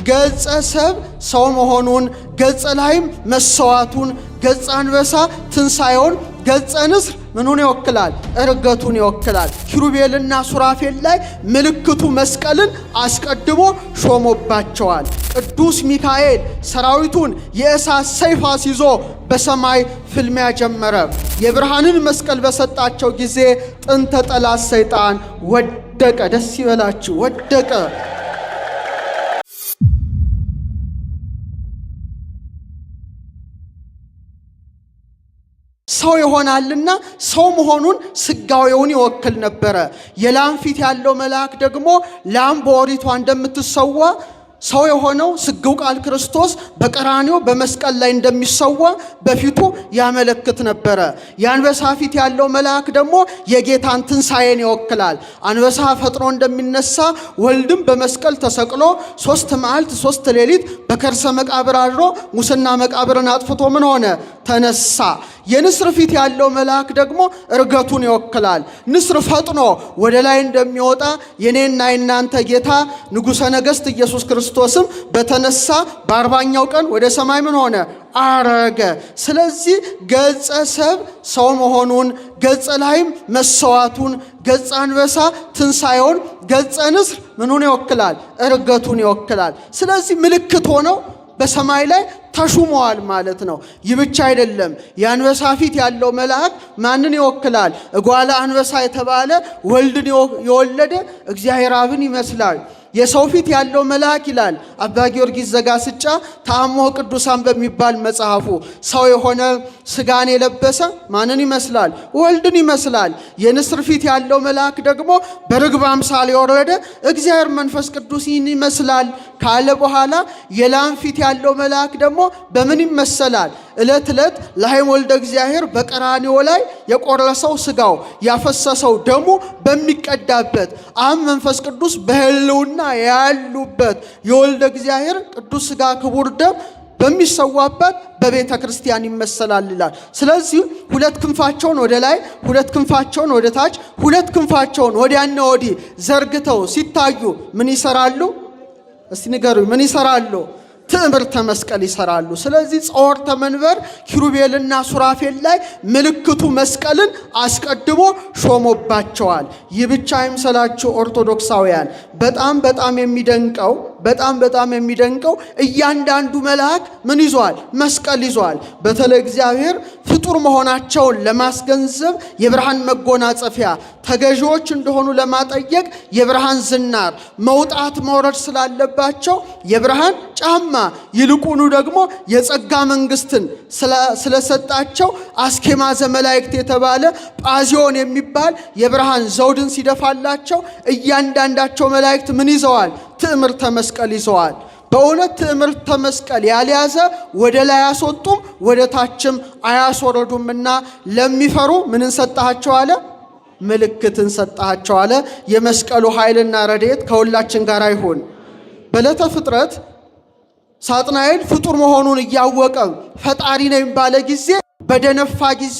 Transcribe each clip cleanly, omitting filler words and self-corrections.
ገጸ ሰብ ሰው መሆኑን ገጸ ላይም መሰዋቱን ገጸ አንበሳ ትንሳኤውን ገጸ ንስር ምኑን ይወክላል? እርገቱን ይወክላል። ኪሩቤልና ሱራፌል ላይ ምልክቱ መስቀልን አስቀድሞ ሾሞባቸዋል። ቅዱስ ሚካኤል ሰራዊቱን የእሳት ሰይፍ ይዞ በሰማይ ፍልሚያ ጀመረ። የብርሃንን መስቀል በሰጣቸው ጊዜ ጥንተ ጠላት ሰይጣን ወደቀ። ደስ ይበላችሁ፣ ወደቀ። ሰው ይሆናልና ሰው መሆኑን ስጋዌውን ይወክል ነበረ። የላም ፊት ያለው መልአክ ደግሞ ላም በኦሪቷ እንደምትሰዋ ሰው የሆነው ስግው ቃል ክርስቶስ በቀራንዮ በመስቀል ላይ እንደሚሰዋ በፊቱ ያመለክት ነበረ። የአንበሳ ፊት ያለው መልአክ ደግሞ የጌታን ትንሣኤን ይወክላል። አንበሳ ፈጥኖ እንደሚነሳ ወልድም በመስቀል ተሰቅሎ 3 መዓልት 3 ሌሊት በከርሰ መቃብር አድሮ ሙስና መቃብርን አጥፍቶ ምን ሆነ? ተነሳ። የንስር ፊት ያለው መልአክ ደግሞ እርገቱን ይወክላል። ንስር ፈጥኖ ወደ ላይ እንደሚወጣ የኔና የናንተ ጌታ ንጉሠ ነገሥት ኢየሱስ ክርስቶስም በተነሳ በ40ኛው ቀን ወደ ሰማይ ምን ሆነ? አረገ። ስለዚህ ገጸ ሰብ ሰው መሆኑን ገጸ ላይም መሰዋቱን ገጸ አንበሳ ትንሳኤውን ገጸ ንስር ምኑን ይወክላል? እርገቱን ይወክላል። ስለዚህ ምልክት ሆነው በሰማይ ላይ ተሹመዋል ማለት ነው። ይህ ብቻ አይደለም። የአንበሳ ፊት ያለው መልአክ ማንን ይወክላል? እጓለ አንበሳ የተባለ ወልድን የወለደ እግዚአብሔር አብን ይመስላል። የሰው ፊት ያለው መልአክ ይላል አባ ጊዮርጊስ ዘጋስጫ ተአምሆ ቅዱሳን በሚባል መጽሐፉ ሰው የሆነ ስጋን የለበሰ ማንን ይመስላል? ወልድን ይመስላል። የንስር ፊት ያለው መልአክ ደግሞ በርግብ አምሳል የወረደ እግዚአብሔር መንፈስ ቅዱስን ይመስላል ካለ በኋላ የላም ፊት ያለው መልአክ ደግሞ በምን ይመሰላል? ዕለት ዕለት ለሐይም ወልደ እግዚአብሔር በቀራንዮ ላይ የቆረሰው ስጋው ያፈሰሰው ደሙ በሚቀዳበት አብ መንፈስ ቅዱስ በህልውና ያሉበት የወልደ እግዚአብሔር ቅዱስ ስጋ ክቡር ደም በሚሰዋበት በቤተ ክርስቲያን ይመሰላል ይላል። ስለዚህ ሁለት ክንፋቸውን ወደ ላይ ሁለት ክንፋቸውን ወደ ታች ሁለት ክንፋቸውን ወዲያና ወዲህ ዘርግተው ሲታዩ ምን ይሰራሉ? እስቲ ንገሩኝ፣ ምን ይሰራሉ? ትዕምርተ መስቀል ይሰራሉ። ስለዚህ ጾርተ መንበር ኪሩቤልና ሱራፌል ላይ ምልክቱ መስቀልን አስቀድሞ ሾሞባቸዋል። ይህ ብቻ አይምሰላችሁ ኦርቶዶክሳውያን። በጣም የሚደንቀው እያንዳንዱ መልአክ ምን ይዟል? መስቀል ይዟል። በተለይ እግዚአብሔር ፍጡር መሆናቸውን ለማስገንዘብ የብርሃን መጎናጸፊያ ተገዢዎች እንደሆኑ ለማጠየቅ የብርሃን ዝናር መውጣት መውረድ ስላለባቸው የብርሃን ጫማ ይልቁኑ ደግሞ የጸጋ መንግስትን ስለሰጣቸው አስኬማ ዘመላእክት የተባለ ጳዚዮን የሚባል የብርሃን ዘውድን ሲደፋላቸው እያንዳንዳቸው መላእክት ምን ይዘዋል? ትዕምርተ መስቀል ይዘዋል። በእውነት ትዕምርተ መስቀል ያልያዘ ወደ ላይ አያስወጡም ወደ ታችም አያስወረዱምና ለሚፈሩ ምንን ሰጣቸው አለ? ምልክትን ሰጣቸው አለ። የመስቀሉ ኃይልና ረድኤት ከሁላችን ጋር ይሁን። በዕለተ ፍጥረት ሳጥናኤል ፍጡር መሆኑን እያወቀ ፈጣሪ ነኝ ባለ ጊዜ በደነፋ ጊዜ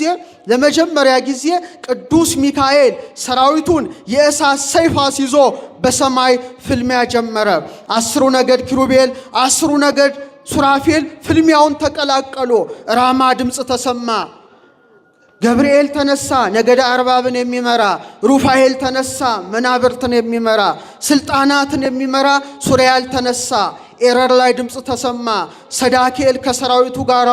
ለመጀመሪያ ጊዜ ቅዱስ ሚካኤል ሰራዊቱን የእሳት ሰይፍ ይዞ በሰማይ ፍልሚያ ጀመረ። 10 ነገድ ኪሩቤል 10 ነገድ ሱራፌል ፍልሚያውን ተቀላቀሉ። ራማ ድምፅ ተሰማ። ገብርኤል ተነሳ፣ ነገደ አርባብን የሚመራ ሩፋኤል ተነሳ፣ መናብርትን የሚመራ ስልጣናትን የሚመራ ሱሪያል ተነሳ። ኤረር ላይ ድምፅ ተሰማ። ሰዳኬል ከሰራዊቱ ጋራ፣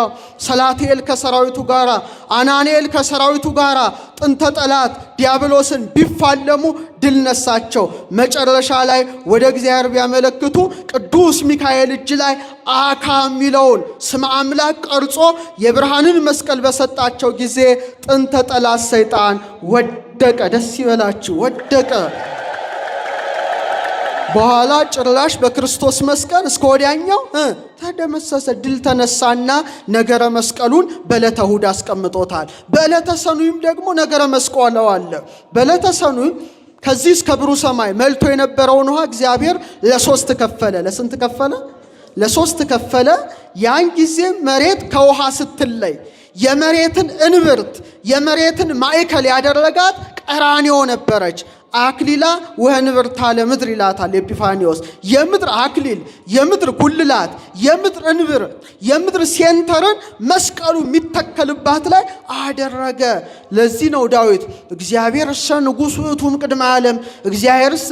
ሰላቴል ከሰራዊቱ ጋራ፣ አናኔል ከሰራዊቱ ጋራ ጥንተ ጠላት ዲያብሎስን ቢፋለሙ ድል ነሳቸው። መጨረሻ ላይ ወደ እግዚአብሔር ቢያመለክቱ ቅዱስ ሚካኤል እጅ ላይ አካ የሚለውን ስም አምላክ ቀርጾ የብርሃንን መስቀል በሰጣቸው ጊዜ ጥንተ ጠላት ሰይጣን ወደቀ። ደስ ይበላችሁ፣ ወደቀ። በኋላ ጭራሽ በክርስቶስ መስቀል እስከ ወዲያኛው ተደመሰሰ። ድል ተነሳና ነገረ መስቀሉን በዕለተ እሑድ አስቀምጦታል። በዕለተ ሰኑይም ደግሞ ነገረ መስቀሉ አለ። በዕለተ ሰኑይ ከዚህ እስከ ብሩህ ሰማይ መልቶ የነበረውን ውሃ እግዚአብሔር ለሶስት ከፈለ። ለስንት ከፈለ? ለሶስት ከፈለ። ያን ጊዜ መሬት ከውሃ ስትለይ የመሬትን እንብርት የመሬትን ማዕከል ያደረጋት ቀራንዮ ነበረች። አክሊላ ወህንብርታ ለምድር ይላታል ኤጲፋኒዎስ። የምድር አክሊል፣ የምድር ጉልላት፣ የምድር እንብር፣ የምድር ሴንተርን መስቀሉ የሚተከልባት ላይ አደረገ። ለዚህ ነው ዳዊት እግዚአብሔር እሰ ንጉሥ ውእቱም ቅድመ ዓለም፣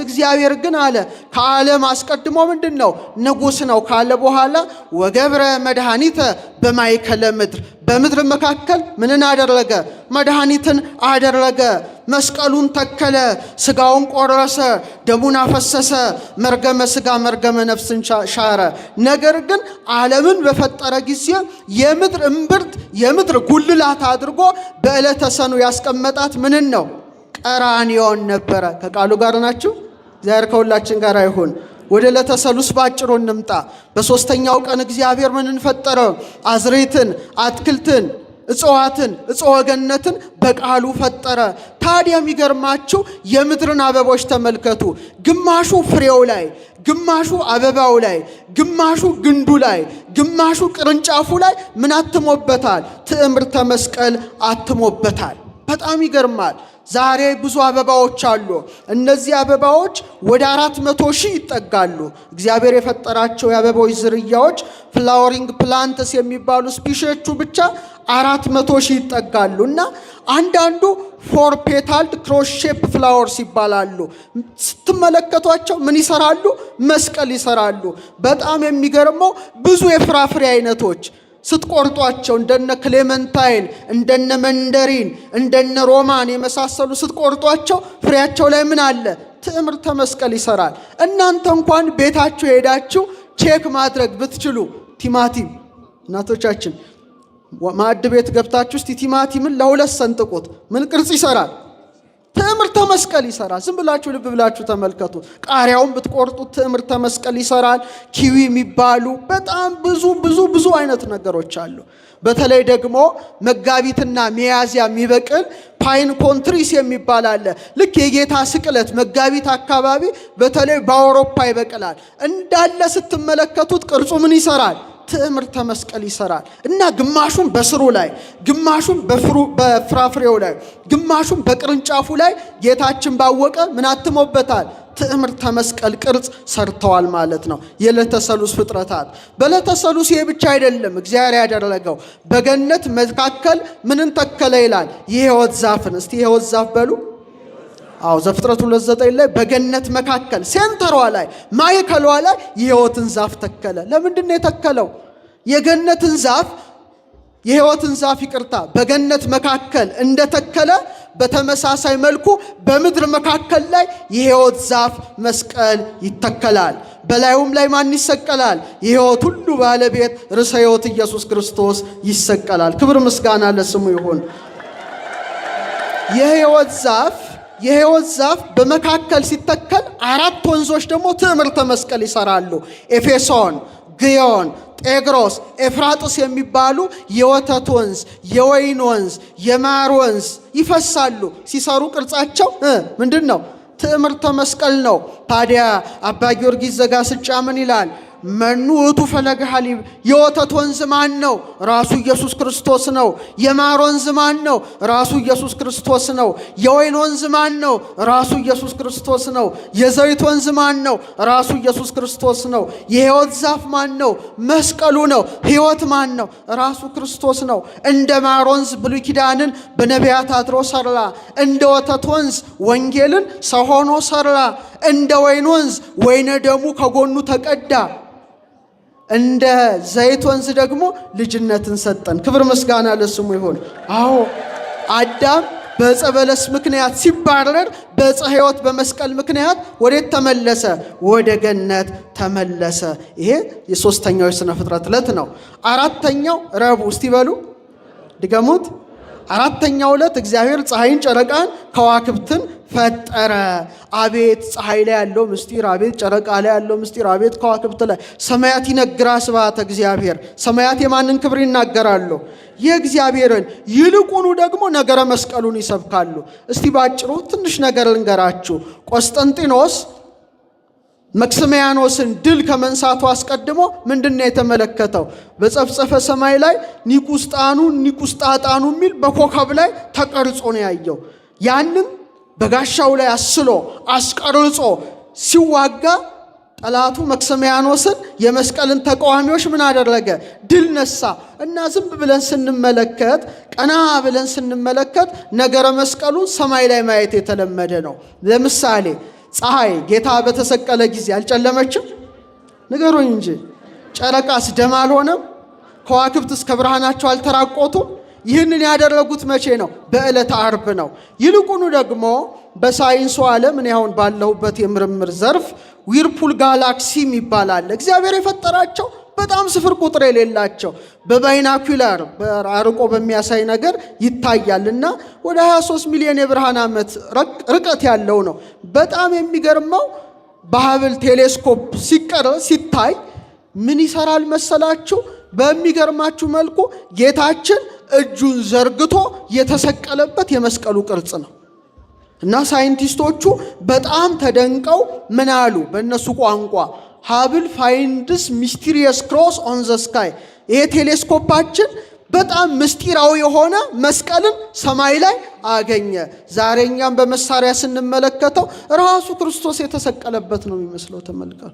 እግዚአብሔር ግን አለ ከዓለም አስቀድሞ ምንድን ነው? ንጉሥ ነው ካለ በኋላ ወገብረ መድኃኒተ በማእከለ ምድር፣ በምድር መካከል ምንን አደረገ? መድኃኒትን አደረገ። መስቀሉን ተከለ፣ ስጋውን ቆረሰ፣ ደሙን አፈሰሰ፣ መርገመ ስጋ መርገመ ነፍስን ሻረ። ነገር ግን ዓለምን በፈጠረ ጊዜ የምድር እምብርት የምድር ጉልላት አድርጎ በዕለተ ሰኑ ያስቀመጣት ምንን ነው? ቀራንዮን ነበረ። ከቃሉ ጋር ናችሁ? እግዚአብሔር ከሁላችን ጋር ይሁን። ወደ ዕለተ ሰሉስ ባጭሩ እንምጣ። በሶስተኛው ቀን እግዚአብሔር ምንን ፈጠረ? አዝሬትን፣ አትክልትን፣ እጽዋትን፣ እጽወ ገነትን በቃሉ ፈጠረ። ታዲያ የሚገርማችሁ የምድርን አበቦች ተመልከቱ። ግማሹ ፍሬው ላይ፣ ግማሹ አበባው ላይ፣ ግማሹ ግንዱ ላይ፣ ግማሹ ቅርንጫፉ ላይ ምን አትሞበታል? ትዕምርተ መስቀል አትሞበታል። በጣም ይገርማል። ዛሬ ብዙ አበባዎች አሉ። እነዚህ አበባዎች ወደ 400,000 ይጠጋሉ። እግዚአብሔር የፈጠራቸው የአበቦች ዝርያዎች ፍላወሪንግ ፕላንትስ የሚባሉ ስፒሺዎቹ ብቻ 400,000 ይጠጋሉ። እና አንዳንዱ ፎር ፔታልድ ክሮስ ሼፕ ፍላወርስ ይባላሉ። ስትመለከቷቸው ምን ይሰራሉ? መስቀል ይሰራሉ። በጣም የሚገርመው ብዙ የፍራፍሬ አይነቶች ስትቆርጧቸው እንደነ ክሌመንታይን፣ እንደነ መንደሪን፣ እንደነ ሮማን የመሳሰሉ ስትቆርጧቸው ፍሬያቸው ላይ ምን አለ? ትዕምርተ መስቀል ይሰራል። እናንተ እንኳን ቤታችሁ ሄዳችሁ ቼክ ማድረግ ብትችሉ ቲማቲም፣ እናቶቻችን ማዕድ ቤት ገብታችሁ እስቲ ቲማቲምን ለሁለት ሰንጥቁት፣ ምን ቅርጽ ይሰራል? ትዕምርተ መስቀል ይሰራል። ዝም ብላችሁ ልብ ብላችሁ ተመልከቱ። ቃሪያውን ብትቆርጡት ትዕምርተ መስቀል ይሰራል። ኪዊ የሚባሉ በጣም ብዙ አይነት ነገሮች አሉ። በተለይ ደግሞ መጋቢትና ሚያዝያ የሚበቅል ፓይን ኮንትሪስ የሚባል አለ። ልክ የጌታ ስቅለት መጋቢት አካባቢ በተለይ በአውሮፓ ይበቅላል። እንዳለ ስትመለከቱት ቅርጹ ምን ይሰራል? ትዕምርተ መስቀል ይሰራል። እና ግማሹን በስሩ ላይ፣ ግማሹን በፍራፍሬው ላይ፣ ግማሹን በቅርንጫፉ ላይ ጌታችን ባወቀ ምን አትሞበታል? ትዕምርተ መስቀል ቅርጽ ሰርተዋል ማለት ነው የዕለተ ሰሉስ ፍጥረታት። በዕለተ ሰሉስ ይሄ ብቻ አይደለም እግዚአብሔር ያደረገው። በገነት መካከል ምንን ተከለ ይላል? የሕይወት ዛፍን። እስቲ የሕይወት ዛፍ በሉ። አዎ ዘፍጥረት 2:9 ላይ በገነት መካከል ሴንተሯ ላይ ማዕከሏ ላይ የሕይወትን ዛፍ ተከለ። ለምንድን ነው የተከለው? የገነትን ዛፍ የሕይወትን ዛፍ በገነት መካከል እንደተከለ በተመሳሳይ መልኩ በምድር መካከል ላይ የሕይወት ዛፍ መስቀል ይተከላል። በላዩም ላይ ማን ይሰቀላል? የሕይወት ሁሉ ባለቤት ርዕሰ ሕይወት ኢየሱስ ክርስቶስ ይሰቀላል። ክብር ምስጋና ለስሙ ይሁን። የሕይወት ዛፍ በመካከል ሲተከል 4 ወንዞች ደግሞ ትዕምርተ መስቀል ይሰራሉ። ኤፌሶን፣ ግዮን፣ ጤግሮስ፣ ኤፍራጥስ የሚባሉ የወተት ወንዝ፣ የወይን ወንዝ፣ የማር ወንዝ ይፈሳሉ። ሲሰሩ ቅርጻቸው ምንድን ነው? ትዕምርተ መስቀል ነው። ታዲያ አባ ጊዮርጊስ ዘጋስጫ ምን ይላል? መኑ ውእቱ ፈለገ ሐሊብ፣ የወተት ወንዝ ማን ነው? ራሱ ኢየሱስ ክርስቶስ ነው። የማር ወንዝ ማን ነው? ራሱ ኢየሱስ ክርስቶስ ነው። የወይን ወንዝ ማን ነው? ራሱ ኢየሱስ ክርስቶስ ነው። የዘይት ወንዝ ማን ነው? ራሱ ኢየሱስ ክርስቶስ ነው። የሕይወት ዛፍ ማን ነው? መስቀሉ ነው። ሕይወት ማን ነው? ራሱ ክርስቶስ ነው። እንደ ማር ወንዝ ብሉይ ኪዳንን በነቢያት አድሮ ሰራ። እንደ ወተት ወንዝ ወንጌልን ሰው ሆኖ ሰራ። እንደ ወይን ወንዝ ወይነ ደሙ ከጎኑ ተቀዳ። እንደ ዘይት ወንዝ ደግሞ ልጅነትን ሰጠን። ክብር ምስጋና ለስሙ ይሁን። አዎ አዳም በዕፀ በለስ ምክንያት ሲባረር በዕፀ ሕይወት በመስቀል ምክንያት ወዴት ተመለሰ? ወደ ገነት ተመለሰ። ይሄ የሶስተኛው የሥነ ፍጥረት ዕለት ነው። አራተኛው ረቡዕ። እስቲ በሉ ድገሙት። አራተኛው ዕለት እግዚአብሔር ፀሐይን፣ ጨረቃን፣ ከዋክብትን ፈጠረ። አቤት ፀሐይ ላይ ያለው ምስጢር! አቤት ጨረቃ ላይ ያለው ምስጢር! አቤት ከዋክብት ላይ! ሰማያት ይነግራ ስብሐተ እግዚአብሔር። ሰማያት የማንን ክብር ይናገራሉ? የእግዚአብሔርን። ይልቁኑ ደግሞ ነገረ መስቀሉን ይሰብካሉ። እስቲ ባጭሩ ትንሽ ነገር ልንገራችሁ። ቆስጠንጢኖስ መክስሚያኖስን ድል ከመንሳቱ አስቀድሞ ምንድነው የተመለከተው? በጸፍጸፈ ሰማይ ላይ ኒቁስጣኑ የሚል በኮከብ ላይ ተቀርጾ ነው ያየው። ያንን በጋሻው ላይ አስሎ አስቀርጾ ሲዋጋ ጠላቱ መክሰሚያኖስን የመስቀልን ተቃዋሚዎች ምን አደረገ? ድል ነሳ። እና ዝም ብለን ስንመለከት ቀና ብለን ስንመለከት ነገረ መስቀሉን ሰማይ ላይ ማየት የተለመደ ነው። ለምሳሌ ፀሐይ ጌታ በተሰቀለ ጊዜ አልጨለመችም? ንገሩኝ እንጂ። ጨረቃስ ደም አልሆነም? ከዋክብትስ ከብርሃናቸው አልተራቆቱም? ይህንን ያደረጉት መቼ ነው? በዕለተ ዓርብ ነው። ይልቁኑ ደግሞ በሳይንሱ ዓለም እኔ አሁን ባለሁበት የምርምር ዘርፍ ዊርፑል ጋላክሲ ይባላል። እግዚአብሔር የፈጠራቸው በጣም ስፍር ቁጥር የሌላቸው በባይናኩላር አርቆ በሚያሳይ ነገር ይታያልና ወደ 23 ሚሊዮን የብርሃን ዓመት ርቀት ያለው ነው። በጣም የሚገርመው በሀብል ቴሌስኮፕ ሲታይ ምን ይሰራል መሰላችሁ? በሚገርማችሁ መልኩ ጌታችን እጁን ዘርግቶ የተሰቀለበት የመስቀሉ ቅርጽ ነው። እና ሳይንቲስቶቹ በጣም ተደንቀው ምን አሉ? በእነሱ ቋንቋ ሃብል ፋይንድስ ሚስቲሪየስ ክሮስ ኦን ዘ ስካይ፣ ይሄ ቴሌስኮፓችን በጣም ምስጢራዊ የሆነ መስቀልን ሰማይ ላይ አገኘ። ዛሬ እኛም በመሳሪያ ስንመለከተው ራሱ ክርስቶስ የተሰቀለበት ነው የሚመስለው። ተመልከቱ።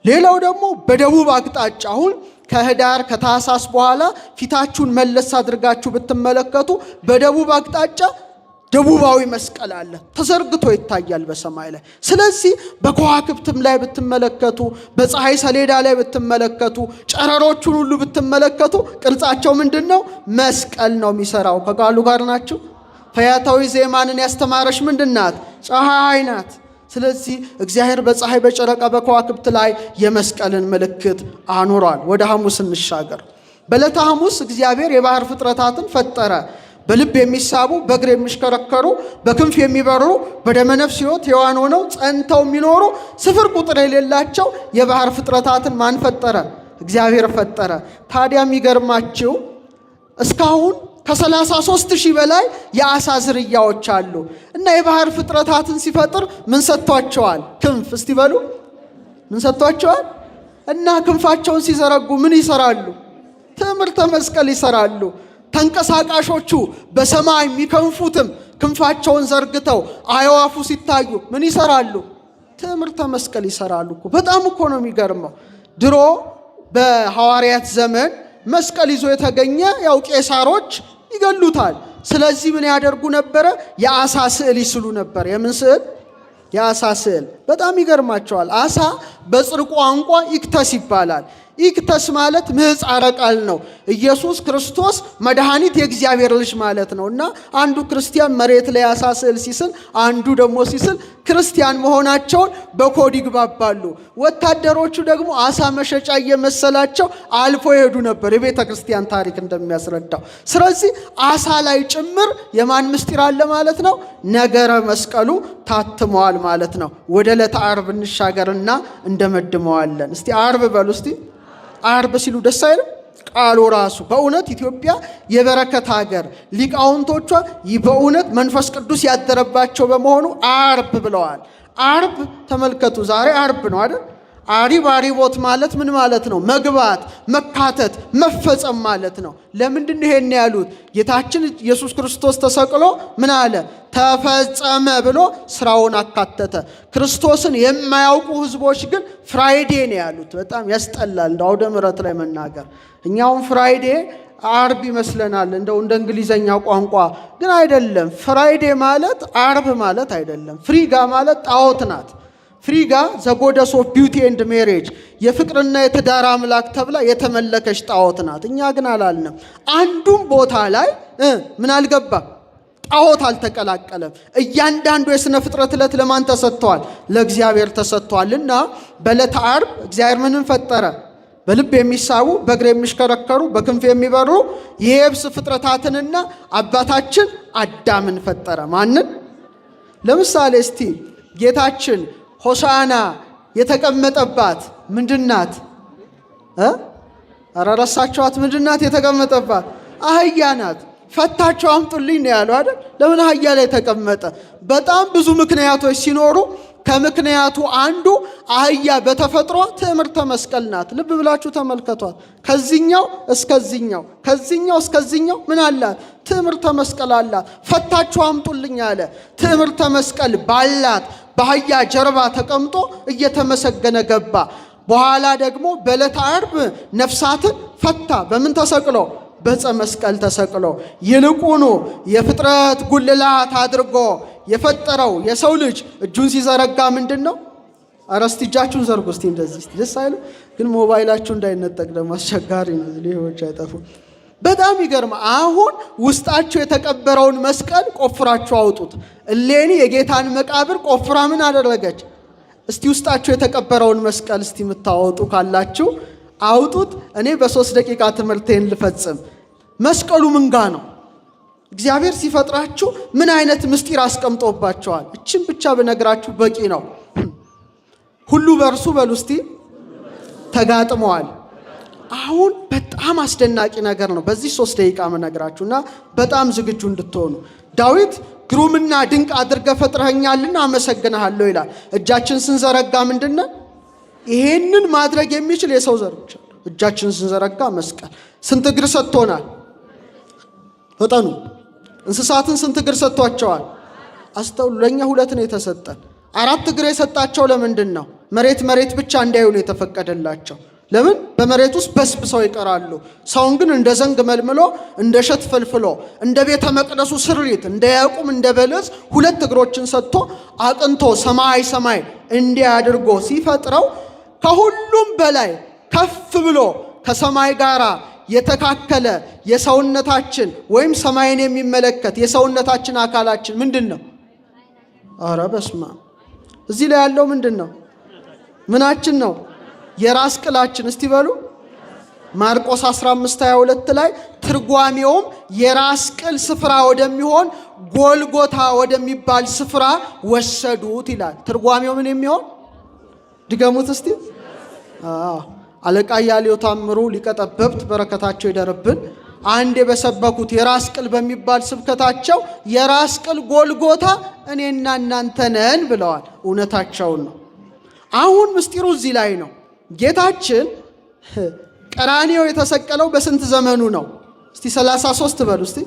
ሌላው ደግሞ በደቡብ አቅጣጫ አሁን ከህዳር ከታህሳስ በኋላ ፊታችሁን መለስ አድርጋችሁ ብትመለከቱ በደቡብ አቅጣጫ ደቡባዊ መስቀል አለ፣ ተዘርግቶ ይታያል በሰማይ ላይ። ስለዚህ በከዋክብትም ላይ ብትመለከቱ፣ በፀሐይ ሰሌዳ ላይ ብትመለከቱ፣ ጨረሮቹን ሁሉ ብትመለከቱ ቅርጻቸው ምንድነው? መስቀል ነው የሚሰራው። ከቃሉ ጋር ናችሁ? ፈያታዊ ዜማንን ያስተማረች ምንድናት? ፀሐይ ናት። ስለዚህ እግዚአብሔር በፀሐይ በጨረቃ በከዋክብት ላይ የመስቀልን ምልክት አኑሯል። ወደ ሐሙስ እንሻገር። በዕለተ ሐሙስ እግዚአብሔር የባህር ፍጥረታትን ፈጠረ። በልብ የሚሳቡ በእግር የሚሽከረከሩ በክንፍ የሚበሩ በደመነፍስ ሕይወት ሕያዋን ሆነው ጸንተው የሚኖሩ ስፍር ቁጥር የሌላቸው የባህር ፍጥረታትን ማን ፈጠረ? እግዚአብሔር ፈጠረ። ታዲያ የሚገርማችሁ እስካሁን ከ33,000 በላይ የአሳ ዝርያዎች አሉ። እና የባህር ፍጥረታትን ሲፈጥር ምን ሰጥቷቸዋል? ክንፍ። እስቲ በሉ ምን ሰጥቷቸዋል? እና ክንፋቸውን ሲዘረጉ ምን ይሰራሉ? ትምህርተ መስቀል ይሰራሉ። ተንቀሳቃሾቹ በሰማይ የሚከንፉትም ክንፋቸውን ዘርግተው አዕዋፉ ሲታዩ ምን ይሰራሉ? ትምህርተ መስቀል ይሰራሉ እኮ። በጣም እኮ ነው የሚገርመው። ድሮ በሐዋርያት ዘመን መስቀል ይዞ የተገኘ ያው ቄሳሮች ይገሉታል። ስለዚህ ምን ያደርጉ ነበረ? የአሳ ስዕል ይስሉ ነበር። የምን ስዕል? የአሳ ስዕል። በጣም ይገርማቸዋል። አሳ በጽር ቋንቋ ኢክተስ ይባላል። ኢክተስ ማለት ምህጻረ ቃል ነው። ኢየሱስ ክርስቶስ መድኃኒት የእግዚአብሔር ልጅ ማለት ነው። እና አንዱ ክርስቲያን መሬት ላይ አሳ ስዕል ሲስል፣ አንዱ ደግሞ ሲስል ክርስቲያን መሆናቸውን በኮድ ይግባባሉ። ወታደሮቹ ደግሞ አሳ መሸጫ እየመሰላቸው አልፎ ይሄዱ ነበር፣ የቤተ ክርስቲያን ታሪክ እንደሚያስረዳው። ስለዚህ አሳ ላይ ጭምር የማን ምስጢር አለ ማለት ነው? ነገረ መስቀሉ ታትመዋል ማለት ነው። ወደ ዕለተ ዓርብ እንሻገርና እንደመድመዋለን። እስቲ ዓርብ በሉ እስቲ። ዓርብ ሲሉ ደስ አይልም? ቃሉ ራሱ በእውነት ኢትዮጵያ የበረከት ሀገር፣ ሊቃውንቶቿ በእውነት መንፈስ ቅዱስ ያደረባቸው በመሆኑ ዓርብ ብለዋል። ዓርብ ተመልከቱ፣ ዛሬ ዓርብ ነው አይደል? አሪብ አሪቦት ማለት ምን ማለት ነው? መግባት፣ መካተት፣ መፈጸም ማለት ነው። ለምንድን ነው ይሄን ያሉት? ጌታችን ኢየሱስ ክርስቶስ ተሰቅሎ ምን አለ? ተፈጸመ ብሎ ስራውን አካተተ። ክርስቶስን የማያውቁ ህዝቦች ግን ፍራይዴ ነው ያሉት። በጣም ያስጠላል እንደ አውደ ምሕረት ላይ መናገር። እኛውም ፍራይዴ ዓርብ ይመስለናል እንደው እንደ እንግሊዘኛ ቋንቋ ግን አይደለም። ፍራይዴ ማለት ዓርብ ማለት አይደለም። ፍሪጋ ማለት ጣዖት ናት። ፍሪጋ ዘጎደስ ኦፍ ቢዩቲ ኤንድ ሜሬጅ የፍቅርና የትዳር አምላክ ተብላ የተመለከች ጣዖት ናት። እኛ ግን አላልንም። አንዱም ቦታ ላይ ምን አልገባም? ጣዖት አልተቀላቀለም። እያንዳንዱ የሥነ ፍጥረት ዕለት ለማን ተሰጥቷል? ለእግዚአብሔር ተሰጥቷልና በዕለተ ዓርብ እግዚአብሔር ምንን ፈጠረ? በልብ የሚሳቡ በእግር የሚሽከረከሩ በክንፍ የሚበሩ የየብስ ፍጥረታትንና አባታችን አዳምን ፈጠረ። ማንን? ለምሳሌ እስቲ ጌታችን ሆሳዕና የተቀመጠባት ምንድናት? ኧረ ረሳችኋት? ምንድናት የተቀመጠባት? አህያ ናት። ፈታቸው አምጡልኝ ነው ያለው አይደል? ለምን አህያ ላይ ተቀመጠ? በጣም ብዙ ምክንያቶች ሲኖሩ ከምክንያቱ አንዱ አህያ በተፈጥሮ ትዕምርተ መስቀል ናት። ልብ ብላችሁ ተመልከቷት። ከዚህኛው እስከዚህኛው ከዚህኛው እስከዚህኛው ምን አላት? ትዕምርተ መስቀል አላት። ፈታችሁ አምጡልኝ አለ። ትዕምርተ መስቀል ባላት በአህያ ጀርባ ተቀምጦ እየተመሰገነ ገባ። በኋላ ደግሞ በዕለተ ዓርብ ነፍሳትን ፈታ። በምን ተሰቅሎ? በዕፀ መስቀል ተሰቅሎ። ይልቁኑ የፍጥረት ጉልላት አድርጎ የፈጠረው የሰው ልጅ እጁን ሲዘረጋ ምንድን ነው? ኧረ እስቲ እጃችሁን ዘርጉ እስቲ እንደዚህ እስቲ ደስ አይሉ? ግን ሞባይላችሁ እንዳይነጠቅ ደግሞ አስቸጋሪ ነው። ሌሎች አይጠፉ። በጣም ይገርማ። አሁን ውስጣችሁ የተቀበረውን መስቀል ቆፍራችሁ አውጡት። እሌኒ የጌታን መቃብር ቆፍራ ምን አደረገች? እስቲ ውስጣችሁ የተቀበረውን መስቀል እስቲ የምታወጡ ካላችሁ አውጡት። እኔ በ3 ደቂቃ ትምህርቴን ልፈጽም። መስቀሉ ምን ጋ ነው? እግዚአብሔር ሲፈጥራችሁ ምን አይነት ምስጢር አስቀምጦባቸዋል? እችን ብቻ ብነግራችሁ በቂ ነው። ሁሉ በእርሱ በሉ እስቲ ተጋጥመዋል። አሁን በጣም አስደናቂ ነገር ነው በዚህ 3 ደቂቃ መነግራችሁና በጣም ዝግጁ እንድትሆኑ። ዳዊት ግሩምና ድንቅ አድርገህ ፈጥረኸኛልና አመሰግንሃለሁ ይላል። እጃችን ስንዘረጋ ምንድነው? ይሄንን ማድረግ የሚችል የሰው ዘር ብቻ ነው። እጃችን ስንዘረጋ መስቀል። ስንት እግር ሰጥቶናል? ፈጠኑ። እንስሳትን ስንት እግር ሰጥቷቸዋል? አስተውሉ። ለኛ 2 ነው የተሰጠን። 4 እግር የሰጣቸው ለምንድን ነው? መሬት ብቻ እንዳይሆኑ የተፈቀደላቸው። ለምን? በመሬት ውስጥ በስብሰው ይቀራሉ። ሰውን ግን እንደ ዘንግ መልምሎ እንደ እሸት ፈልፍሎ እንደ ቤተ መቅደሱ ስሪት እንደ ያዕቁብ እንደ በለስ 2 እግሮችን ሰጥቶ አቅንቶ ሰማይ እንዲያድርጎ ሲፈጥረው ከሁሉም በላይ ከፍ ብሎ ከሰማይ ጋራ የተካከለ የሰውነታችን ወይም ሰማይን የሚመለከት የሰውነታችን አካላችን ምንድን ነው? ኧረ በስመ አብ! እዚህ ላይ ያለው ምንድን ነው? ምናችን ነው? የራስ ቅላችን። እስቲ በሉ ማርቆስ 15:22 ላይ ትርጓሜውም የራስ ቅል ስፍራ ወደሚሆን ጎልጎታ ወደሚባል ስፍራ ወሰዱት ይላል። ትርጓሜው ምን የሚሆን ድገሙት እስቲ። አለቃ ያሌው ታምሩ ሊቀጠበብት በረከታቸው ይደርብን። አንዴ በሰበኩት የራስ ቅል በሚባል ስብከታቸው የራስ ቅል ጎልጎታ እኔና እናንተ ነን ብለዋል። እውነታቸውን ነው። አሁን ምስጢሩ እዚህ ላይ ነው። ጌታችን ቀራንዮ የተሰቀለው በስንት ዘመኑ ነው? እስቲ 33 በሉ እስቲ።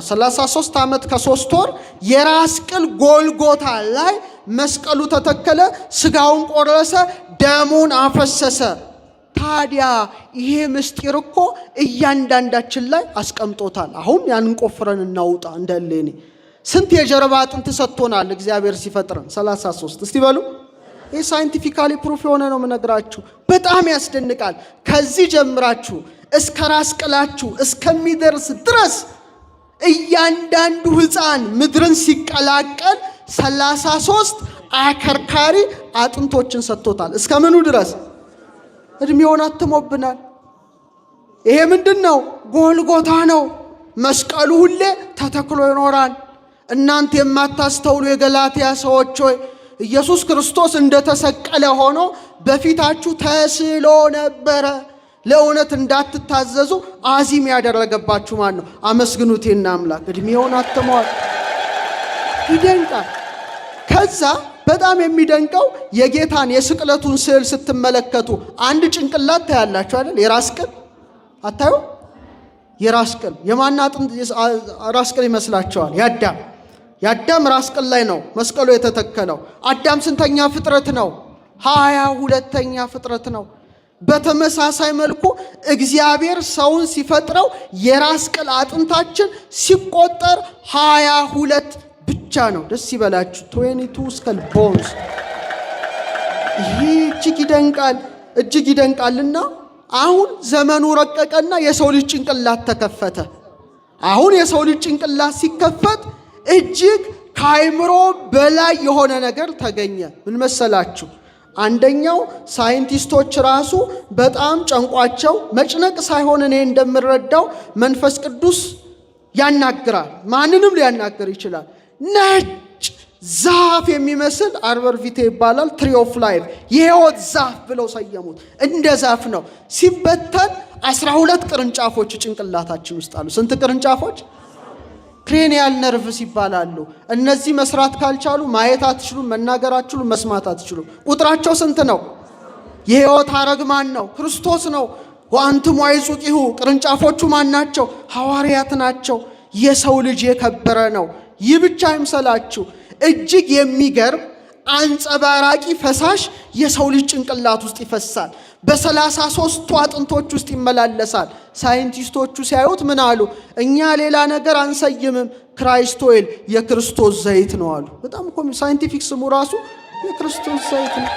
33 ዓመት ከ3 ወር የራስ ቅል ጎልጎታ ላይ መስቀሉ ተተከለ። ስጋውን ቆረሰ፣ ደሙን አፈሰሰ። ታዲያ ይሄ ምስጢር እኮ እያንዳንዳችን ላይ አስቀምጦታል። አሁን ያንን ቆፍረን እናውጣ። እንደሌኒ ስንት የጀርባ አጥንት ሰጥቶናል እግዚአብሔር ሲፈጥረን? 33 እስቲ በሉ። ይህ ሳይንቲፊካሊ ፕሩፍ የሆነ ነው የምነግራችሁ። በጣም ያስደንቃል። ከዚህ ጀምራችሁ እስከ ራስ ቅላችሁ እስከሚደርስ ድረስ እያንዳንዱ ሕፃን ምድርን ሲቀላቀል 33 አከርካሪ አጥንቶችን ሰጥቶታል። እስከ ምኑ ድረስ? እድሜውን አትሞብናል። ይሄ ምንድን ነው? ጎልጎታ ነው። መስቀሉ ሁሌ ተተክሎ ይኖራል። እናንተ የማታስተውሉ የገላትያ ሰዎች ሆይ ኢየሱስ ክርስቶስ እንደተሰቀለ ሆኖ በፊታችሁ ተስሎ ነበረ። ለእውነት እንዳትታዘዙ አዚም ያደረገባችሁ ማን ነው? አመስግኑቴና አምላክ። እድሜውን አትሟል። ይደንቃል። ከዛ በጣም የሚደንቀው የጌታን የስቅለቱን ስዕል ስትመለከቱ አንድ ጭንቅላት ታያላችሁ አይደል? የራስ ቅል አታዩ? የራስ ቅል የማን አጥንት ራስ ቅል ይመስላችኋል? የአዳም ራስ ቅል ላይ ነው መስቀሉ የተተከለው። አዳም ስንተኛ ፍጥረት ነው? 22ኛ ፍጥረት ነው። በተመሳሳይ መልኩ እግዚአብሔር ሰውን ሲፈጥረው የራስ ቅል አጥንታችን ሲቆጠር 22 ብቻ ነው። ደስ ይበላችሁ። 22 ስከል ቦንስ። ይህ እጅግ ይደንቃልና አሁን ዘመኑ ረቀቀና የሰው ልጅ ጭንቅላት ተከፈተ። አሁን የሰው ልጅ ጭንቅላት ሲከፈት እጅግ ከአይምሮ በላይ የሆነ ነገር ተገኘ። ምን መሰላችሁ? አንደኛው ሳይንቲስቶች ራሱ በጣም ጨንቋቸው፣ መጭነቅ ሳይሆን እኔ እንደምረዳው መንፈስ ቅዱስ ያናግራል። ማንንም ሊያናግር ይችላል። ነጭ ዛፍ የሚመስል አርበር ቪቴ ይባላል። ትሪ ኦፍ ላይፍ የህይወት ዛፍ ብለው ሰየሙት። እንደ ዛፍ ነው። ሲበተን 12 ቅርንጫፎች ጭንቅላታችን ውስጥ አሉ። ስንት ቅርንጫፎች? ክሬኒያል ነርቭስ ይባላሉ። እነዚህ መስራት ካልቻሉ ማየት አትችሉም፣ መናገር አትችሉም፣ መስማት አትችሉም። ቁጥራቸው ስንት ነው? የሕይወት ሐረግ ማን ነው? ክርስቶስ ነው። ወአንትሙ አይጹቂሁ ቅርንጫፎቹ ማን ናቸው? ሐዋርያት ናቸው። የሰው ልጅ የከበረ ነው። ይህ ብቻ አይምሰላችሁ፣ እጅግ የሚገርም አንጸባራቂ ፈሳሽ የሰው ልጅ ጭንቅላት ውስጥ ይፈሳል። በ33ቱ አጥንቶች ውስጥ ይመላለሳል። ሳይንቲስቶቹ ሲያዩት ምን አሉ? እኛ ሌላ ነገር አንሰይምም፣ ክራይስት ኦይል የክርስቶስ ዘይት ነው አሉ። በጣም እኮ ሳይንቲፊክ ስሙ ራሱ የክርስቶስ ዘይት ነው።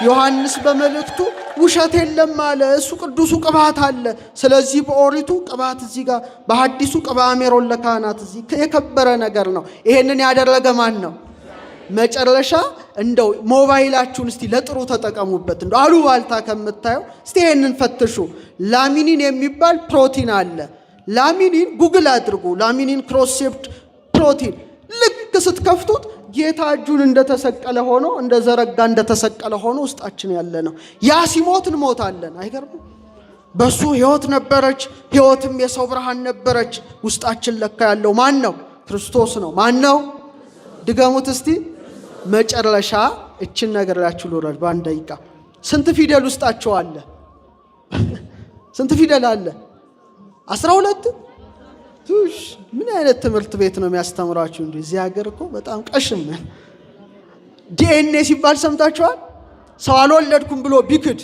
ዮሐንስ በመልእክቱ ውሸት የለም አለ። እሱ ቅዱሱ ቅባት አለ። ስለዚህ በኦሪቱ ቅባት እዚህ ጋር፣ በሐዲሱ ቅባ ሜሮን ለካህናት እዚህ የከበረ ነገር ነው። ይሄንን ያደረገ ማን ነው? መጨረሻ እንደው ሞባይላችሁን እስቲ ለጥሩ ተጠቀሙበት። እንደው አሉባልታ ከምታዩ እስቲ ይሄንን ፈትሹ። ላሚኒን የሚባል ፕሮቲን አለ። ላሚኒን ጉግል አድርጉ። ላሚኒን ክሮስሴፕት ፕሮቲን ልክ ስትከፍቱት ጌታ እጁን እንደተሰቀለ ሆኖ እንደዘረጋ እንደተሰቀለ ሆኖ ውስጣችን ያለ ነው። ያ ሲሞት እንሞታለን። አይገርም? በሱ ሕይወት ነበረች፣ ሕይወትም የሰው ብርሃን ነበረች። ውስጣችን ለካ ያለው ማን ነው? ክርስቶስ ነው። ማን ነው? ድገሙት እስቲ። መጨረሻ እችን ነገር ላችሁ ልውረድ በአንድ ደቂቃ። ስንት ፊደል ውስጣቸው አለ? ስንት ፊደል አለ? 12። ምን አይነት ትምህርት ቤት ነው የሚያስተምራችሁ? እንዴ እዚህ ሀገር እኮ በጣም ቀሽም። ዲኤንኤ ሲባል ሰምታችኋል? ሰው አልወለድኩም ብሎ ቢክድ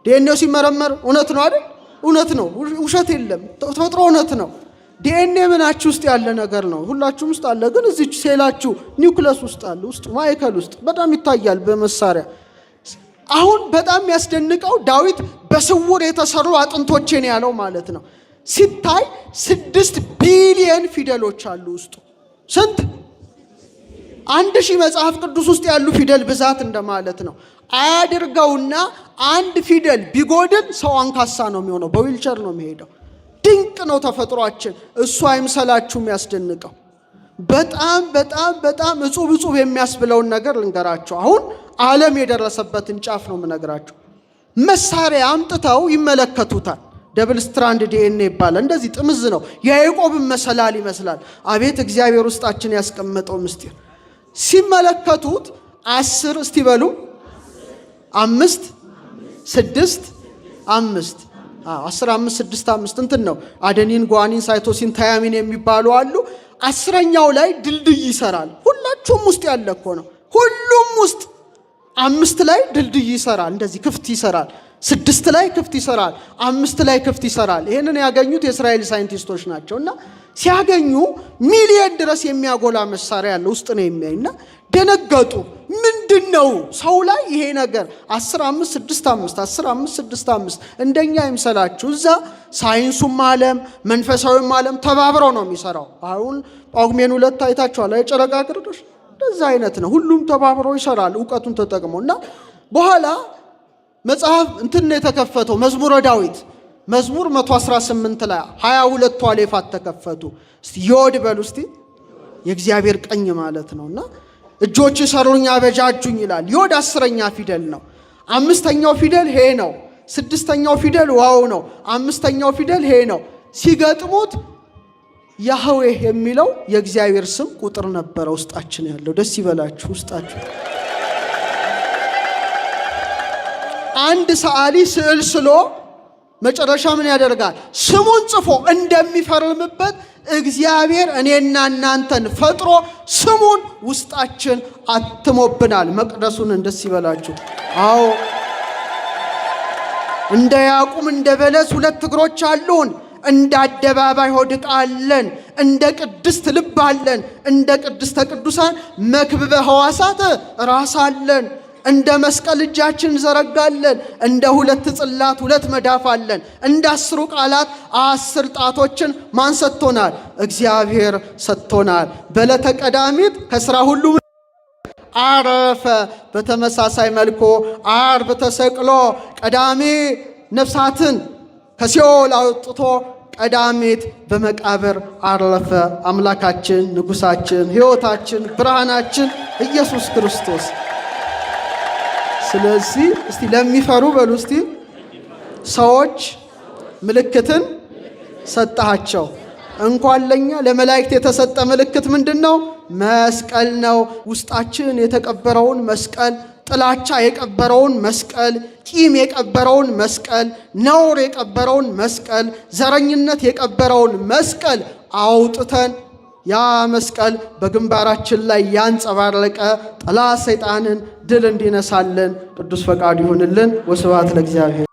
ዲኤንኤው ሲመረመር እውነት ነው አይደል? እውነት ነው፣ ውሸት የለም። ተፈጥሮ እውነት ነው። ዲኤንኤ ምናችሁ ውስጥ ያለ ነገር ነው። ሁላችሁም ውስጥ አለ፣ ግን እዚህ ሴላችሁ ኒውክለስ ውስጥ አለ፣ ውስጥ ማዕከል ውስጥ በጣም ይታያል በመሳሪያ። አሁን በጣም የሚያስደንቀው ዳዊት በስውር የተሰሩ አጥንቶቼ ነው ያለው ማለት ነው። ሲታይ 6 ቢሊየን ፊደሎች አሉ ውስጡ። ስንት? 1000 መጽሐፍ ቅዱስ ውስጥ ያሉ ፊደል ብዛት እንደማለት ነው። አያድርገውና አንድ ፊደል ቢጎድል ሰው አንካሳ ነው የሚሆነው፣ በዊልቸር ነው የሚሄደው። ድንቅ ነው ተፈጥሯችን። እሱ አይምሰላችሁ የሚያስደንቀው። በጣም በጣም በጣም እጹብ እጹብ የሚያስብለውን ነገር ልንገራችሁ። አሁን ዓለም የደረሰበትን ጫፍ ነው የምነግራችሁ። መሳሪያ አምጥተው ይመለከቱታል። ደብል ስትራንድ ዲኤንኤ ይባላል። እንደዚህ ጥምዝ ነው፣ የያዕቆብን መሰላል ይመስላል። አቤት እግዚአብሔር ውስጣችን ያስቀመጠው ምስጢር። ሲመለከቱት 10 እስቲ በሉ 5 6 5 10 5 6 5 እንትን ነው። አደኒን፣ ጓኒን፣ ሳይቶሲን፣ ታያሚን የሚባሉ አሉ። 10ኛው ላይ ድልድይ ይሰራል። ሁላችሁም ውስጥ ያለ እኮ ነው። ሁሉም ውስጥ 5 ላይ ድልድይ ይሰራል፣ እንደዚህ ክፍት ይሰራል። 6 ላይ ክፍት ይሰራል፣ 5 ላይ ክፍት ይሰራል። ይሄንን ያገኙት የእስራኤል ሳይንቲስቶች ናቸው። እና ሲያገኙ ሚሊየን ድረስ የሚያጎላ መሳሪያ ያለ ውስጥ ነው የሚያይና ደነገጡ። ምንድነው ሰው ላይ ይሄ ነገር? 10 5 6 5 10 5 6 5 እንደኛ ይምሰላችሁ። እዛ ሳይንሱም ዓለም መንፈሳዊም ዓለም ተባብረው ነው የሚሰራው። አሁን ጳጉሜን 2 አይታችኋል። የጨረቃ ግርዶሽ እንደዛ አይነት ነው። ሁሉም ተባብረው ይሰራል ዕውቀቱን ተጠቅመው። እና በኋላ መጽሐፍ እንትን የተከፈተው መዝሙረ ዳዊት መዝሙር 118 ላይ 22 አሌፋት ተከፈቱ። እስቲ ዮድ በሉ እስቲ። የእግዚአብሔር ቀኝ ማለት ነውና እጆች ሰሩኝ አበጃጁኝ ይላል። ዮድ 10ኛ ፊደል ነው። 5ኛው ፊደል ሄ ነው። 6ኛው ፊደል ዋው ነው። 5ኛው ፊደል ሄ ነው። ሲገጥሙት ያህዌ የሚለው የእግዚአብሔር ስም ቁጥር ነበረ ውስጣችን ያለው። ደስ ይበላችሁ ውስጣችሁ። አንድ ሰዓሊ ስዕል ስሎ መጨረሻ ምን ያደርጋል? ስሙን ጽፎ እንደሚፈርምበት እግዚአብሔር እኔና እናንተን ፈጥሮ ስሙን ውስጣችን አትሞብናል። መቅደሱን ደስ ይበላችሁ። አዎ እንደ ያዕቆብ እንደ በለስ 2 እግሮች አሉን፣ እንደ አደባባይ ሆድ ዕቃ አለን፣ እንደ ቅድስት ልብ አለን፣ እንደ ቅድስተ ቅዱሳን መክብበ ሕዋሳት ራስ አለን፣ እንደ መስቀል እጃችን ዘረጋለን፣ እንደ 2 ጽላት 2 መዳፍ አለን፣ እንደ 10 ቃላት 10 ጣቶችን ማን ሰጥቶናል? እግዚአብሔር ሰጥቶናል። በዕለተ ቀዳሚት ከሥራ ሁሉ አረፈ። በተመሳሳይ መልኩ ዓርብ ተሰቅሎ ቀዳሚ ነፍሳትን ከሲኦል አውጥቶ ቀዳሚት በመቃብር አረፈ። አምላካችን፣ ንጉሳችን፣ ሕይወታችን፣ ብርሃናችን ኢየሱስ ክርስቶስ። ስለዚህ እስቲ ለሚፈሩ በሉ እስቲ ሰዎች ምልክትን ሰጣቸው። እንኳን ለኛ ለመላእክት የተሰጠ ምልክት ምንድነው? መስቀል ነው። ውስጣችን የተቀበረውን መስቀል፣ ጥላቻ የቀበረውን መስቀል፣ ቂም የቀበረውን መስቀል፣ ነውር የቀበረውን መስቀል፣ ዘረኝነት የቀበረውን መስቀል አውጥተን ያ መስቀል በግንባራችን ላይ ያንጸባረቀ ጠላት ሰይጣንን ድል እንዲነሳልን ቅዱስ ፈቃዱ ይሁንልን። ወስብሐት ለእግዚአብሔር።